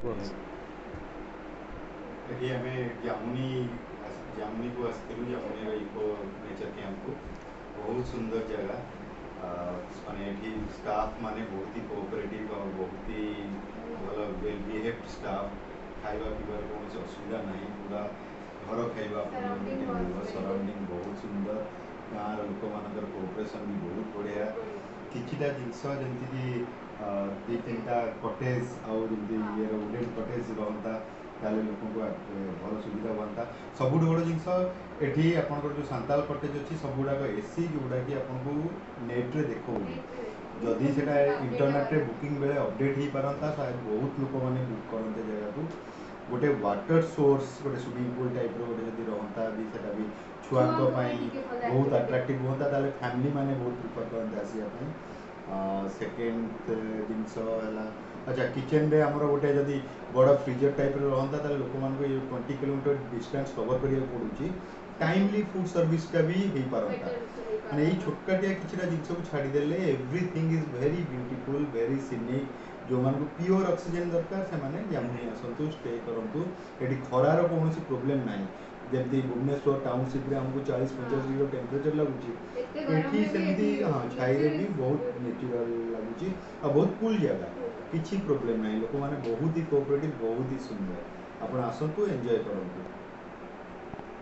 Works. ଏଠି ଆମେ ଜାମୁନି को ଆସିଥିଲୁ ଜାମୁନିର ଇକୋ ନେଚର କ୍ୟାମ୍ପକୁ ବହୁତ ସୁନ୍ଦର ଜାଗା ମାନେ ଏଠି ଷ୍ଟାଫ୍ ମାନେ ବହୁତ ହି କୋଅପରେଟିଭ୍ ଆଉ ବହୁତ ହି ଭଲ ୱେଲ୍ ବିହେଭ୍ଡ ଷ୍ଟାଫ୍ ଖାଇବା ପିଇବାର କୌଣସି ଅସୁବିଧା ନାହିଁ ପୁରା ଘର ଖାଇବା ଆପଣଙ୍କୁ ଏଠି ମିଳିବ ସରାଉଣ୍ଡିଂ ବହୁତ ସୁନ୍ଦର ଗାଁର ଲୋକମାନଙ୍କର କୋଅପରେସନ୍ ବି ବହୁତ ବଢ଼ିଆ କିଛିଟା ଜିନିଷ ଯେମିତିକି ଦୁଇ ତିନିଟା କଟେଜ୍ ଆଉ ଯେମିତି ଇଏର ଉଡେନ୍ କଟେଜ୍ ରହନ୍ତା ତାହେଲେ ଲୋକଙ୍କୁ ଭଲ ସୁବିଧା ହୁଅନ୍ତା ସବୁଠୁ ବଡ଼ ଜିନିଷ ଏଠି ଆପଣଙ୍କର ଯେଉଁ ସାନ୍ତାଳ କଟେଜ୍ ଅଛି ସବୁଗୁଡ଼ାକ ଏସି ଯେଉଁଗୁଡ଼ାକି ଆପଣଙ୍କୁ ନେଟ୍ରେ ଦେଖାଉନି ଯଦି ସେଇଟା ଇଣ୍ଟରନେଟ୍ରେ ବୁକିଂ ବେଳେ ଅପଡ଼େଟ୍ ହେଇପାରନ୍ତା ତାହେଲେ ବହୁତ ଲୋକମାନେ ବୁକ୍ କରନ୍ତେ ଜାଗାକୁ ଗୋଟେ ୱାଟର ସୋର୍ସ ଗୋଟେ ସୁଇମିଂ ପୁଲ୍ ଟାଇପ୍ର ଗୋଟେ ଯଦି ରହନ୍ତା ବି ସେଇଟା ବି ଛୁଆଙ୍କ ପାଇଁ ବହୁତ ଆଟ୍ରାକ୍ଟିଭ୍ ହୁଅନ୍ତା ତାହେଲେ ଫ୍ୟାମିଲି ମାନେ ବହୁତ ପ୍ରିଫର୍ କରନ୍ତେ ଆସିବା ପାଇଁ ସେକେଣ୍ଡ ଜିନିଷ ହେଲା ଆଚ୍ଛା କିଚେନ୍ରେ ଆମର ଗୋଟେ ଯଦି ବଡ଼ ଫ୍ରିଜର୍ ଟାଇପ୍ର ରହନ୍ତା ତାହେଲେ ଲୋକମାନଙ୍କୁ ଏ 20 କିଲୋମିଟର ଡିଷ୍ଟାନ୍ସ କଭର୍ କରିବାକୁ ପଡ଼ୁଛି ଟାଇମଲି ଫୁଡ୍ ସର୍ଭିସଟା ବି ହେଇପାରନ୍ତା ମାନେ ଏଇ ଛୋଟକାଟିଆ କିଛିଟା ଜିନିଷକୁ ଛାଡ଼ିଦେଲେ everything is very beautiful very cynic ଯେଉଁମାନଙ୍କୁ ପିଓର ଅକ୍ସିଜେନ୍ ଦରକାର ସେମାନେ ଜାମୁନି ଆସନ୍ତୁ ଷ୍ଟେ କରନ୍ତୁ ଏଠି ଖରାର କୌଣସି ପ୍ରୋବ୍ଲେମ୍ ନାହିଁ ଯେମିତି ଭୁବନେଶ୍ୱର ଟାଉନସିପ୍ରେ ଆମକୁ 40-50 ଡିଗ୍ରୀ ଟେମ୍ପରେଚର୍ ଲାଗୁଛି ଏଠି ସେମିତି ହଁ ଛାଇରେ ବି ବହୁତ ନେଚୁରାଲ୍ ଲାଗୁଛି ଆଉ ବହୁତ କୁଲ୍ ଜାଗା କିଛି ପ୍ରୋବ୍ଲେମ୍ ନାହିଁ ଲୋକମାନେ ବହୁତ ହି କୋଅପରେଟିଭ୍ ବହୁତ ହି ସୁନ୍ଦର ଆପଣ ଆସନ୍ତୁ ଏନ୍ଜୟ କରନ୍ତୁ।